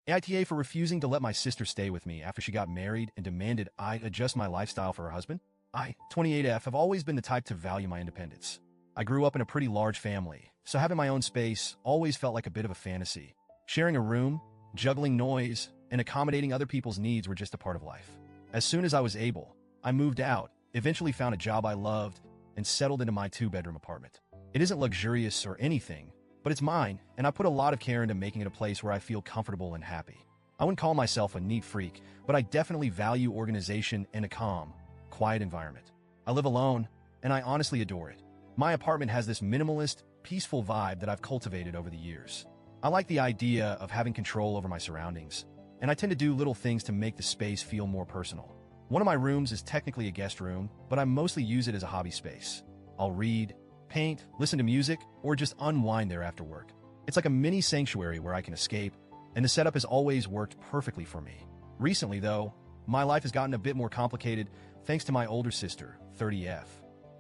AITA for refusing to let my sister stay with me after she got married and demanded I adjust my lifestyle for her husband. I, 28F, have always been the type to value my independence. I grew up in a pretty large family, so having my own space always felt like a bit of a fantasy. Sharing a room, juggling noise, and accommodating other people's needs were just a part of life. As soon as I was able, I moved out, eventually found a job I loved, and settled into my two-bedroom apartment. It isn't luxurious or anything, but it's mine, and I put a lot of care into making it a place where I feel comfortable and happy. I wouldn't call myself a neat freak, but I definitely value organization and a calm, quiet environment. I live alone, and I honestly adore it. My apartment has this minimalist, peaceful vibe that I've cultivated over the years. I like the idea of having control over my surroundings, and I tend to do little things to make the space feel more personal. One of my rooms is technically a guest room, but I mostly use it as a hobby space. I'll read, paint, listen to music, or just unwind there after work. It's like a mini sanctuary where I can escape, and the setup has always worked perfectly for me. Recently, though, my life has gotten a bit more complicated thanks to my older sister, 30F.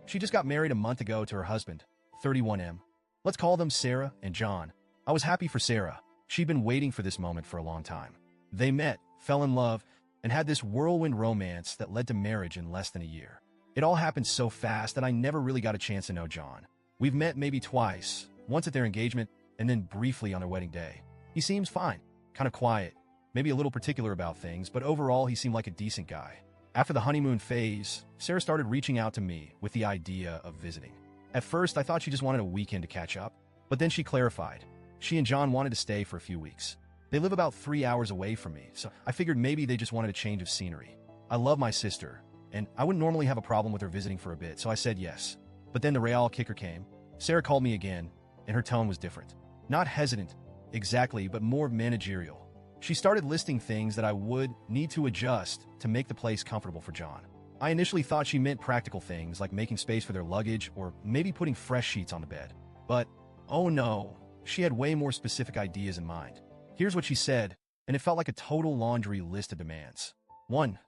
She just got married a month ago to her husband, 31M. Let's call them Sarah and John. I was happy for Sarah. She'd been waiting for this moment for a long time. They met, fell in love, and had this whirlwind romance that led to marriage in less than a year. It all happened so fast that I never really got a chance to know John. We've met maybe twice, once at their engagement, and then briefly on their wedding day. He seems fine, kind of quiet, maybe a little particular about things, but overall he seemed like a decent guy. After the honeymoon phase, Sarah started reaching out to me with the idea of visiting. At first, I thought she just wanted a weekend to catch up, but then she clarified. She and John wanted to stay for a few weeks. They live about 3 hours away from me, so I figured maybe they just wanted a change of scenery. I love my sister, and I wouldn't normally have a problem with her visiting for a bit, so I said yes. But then the real kicker came. Sarah called me again, and her tone was different. Not hesitant, exactly, but more managerial. She started listing things that I would need to adjust to make the place comfortable for John. I initially thought she meant practical things like making space for their luggage or maybe putting fresh sheets on the bed. But, oh no, she had way more specific ideas in mind. Here's what she said, and it felt like a total laundry list of demands. 1.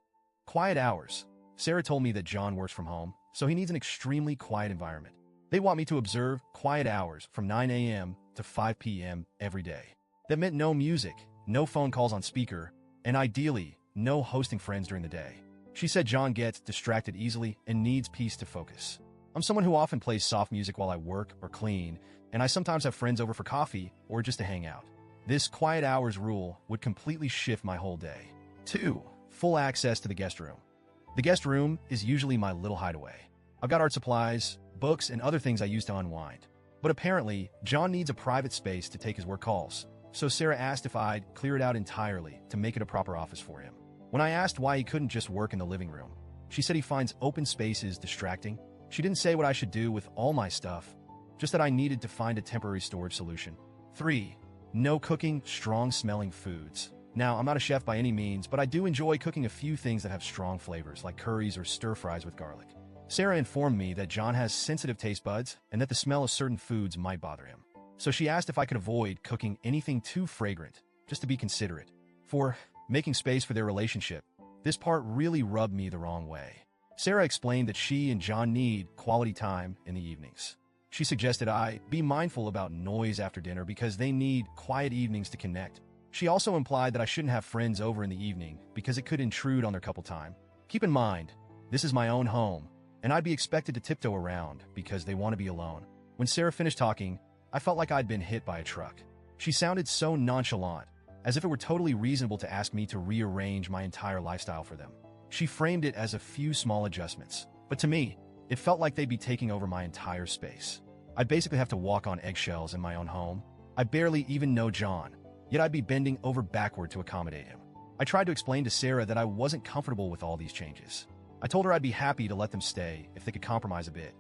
Quiet hours. Sarah told me that John works from home, so he needs an extremely quiet environment. They want me to observe quiet hours from 9 a.m. to 5 p.m. every day. That meant no music, no phone calls on speaker, and ideally, no hosting friends during the day. She said John gets distracted easily and needs peace to focus. I'm someone who often plays soft music while I work or clean, and I sometimes have friends over for coffee or just to hang out. This quiet hours rule would completely shift my whole day. 2. Full access to the guest room. The guest room is usually my little hideaway. I've got art supplies, books, and other things I use to unwind. But apparently, John needs a private space to take his work calls, so Sarah asked if I'd clear it out entirely to make it a proper office for him. When I asked why he couldn't just work in the living room, she said he finds open spaces distracting. She didn't say what I should do with all my stuff, just that I needed to find a temporary storage solution. 3. No cooking strong-smelling foods. Now, I'm not a chef by any means, but I do enjoy cooking a few things that have strong flavors, like curries or stir-fries with garlic. Sarah informed me that John has sensitive taste buds and that the smell of certain foods might bother him. So she asked if I could avoid cooking anything too fragrant, just to be considerate. 4. Making space for their relationship. This part really rubbed me the wrong way. Sarah explained that she and John need quality time in the evenings. She suggested I be mindful about noise after dinner because they need quiet evenings to connect. She also implied that I shouldn't have friends over in the evening because it could intrude on their couple time. Keep in mind, this is my own home, and I'd be expected to tiptoe around because they want to be alone. When Sarah finished talking, I felt like I'd been hit by a truck. She sounded so nonchalant, as if it were totally reasonable to ask me to rearrange my entire lifestyle for them. She framed it as a few small adjustments, but to me, it felt like they'd be taking over my entire space. I'd basically have to walk on eggshells in my own home. I barely even know John, yet I'd be bending over backward to accommodate him. I tried to explain to Sarah that I wasn't comfortable with all these changes. I told her I'd be happy to let them stay if they could compromise a bit.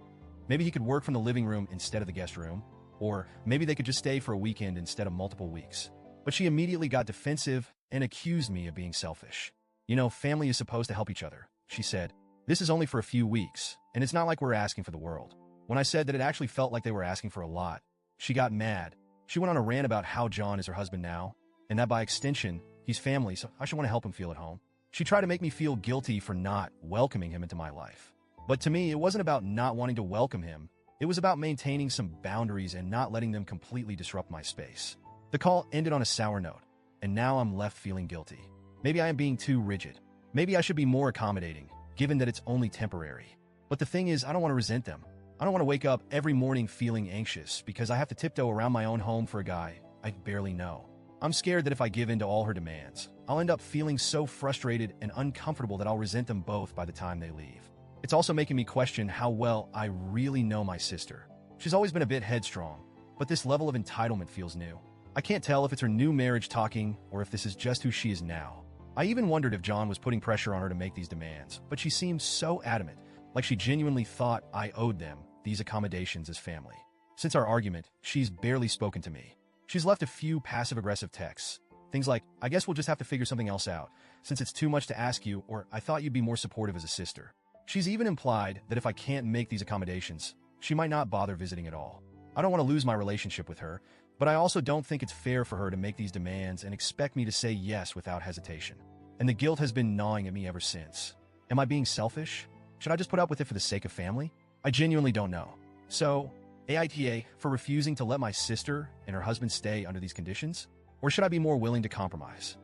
Maybe he could work from the living room instead of the guest room, or maybe they could just stay for a weekend instead of multiple weeks. But she immediately got defensive and accused me of being selfish. You know, family is supposed to help each other, she said. This is only for a few weeks, and it's not like we're asking for the world. When I said that it actually felt like they were asking for a lot, she got mad. She went on a rant about how John is her husband now, and that by extension, he's family, so I should want to help him feel at home. She tried to make me feel guilty for not welcoming him into my life. But to me, it wasn't about not wanting to welcome him. It was about maintaining some boundaries and not letting them completely disrupt my space. The call ended on a sour note, and now I'm left feeling guilty. Maybe I am being too rigid. Maybe I should be more accommodating, given that it's only temporary. But the thing is, I don't want to resent them. I don't want to wake up every morning feeling anxious because I have to tiptoe around my own home for a guy I barely know. I'm scared that if I give in to all her demands, I'll end up feeling so frustrated and uncomfortable that I'll resent them both by the time they leave. It's also making me question how well I really know my sister. She's always been a bit headstrong, but this level of entitlement feels new. I can't tell if it's her new marriage talking or if this is just who she is now. I even wondered if John was putting pressure on her to make these demands, but she seemed so adamant, like she genuinely thought I owed them these accommodations as family. Since our argument, she's barely spoken to me. She's left a few passive-aggressive texts. Things like, I guess we'll just have to figure something else out, since it's too much to ask you, or I thought you'd be more supportive as a sister. She's even implied that if I can't make these accommodations, she might not bother visiting at all. I don't want to lose my relationship with her, but I also don't think it's fair for her to make these demands and expect me to say yes without hesitation. And the guilt has been gnawing at me ever since. Am I being selfish? Should I just put up with it for the sake of family? I genuinely don't know. So, AITA for refusing to let my sister and her husband stay under these conditions? Or should I be more willing to compromise?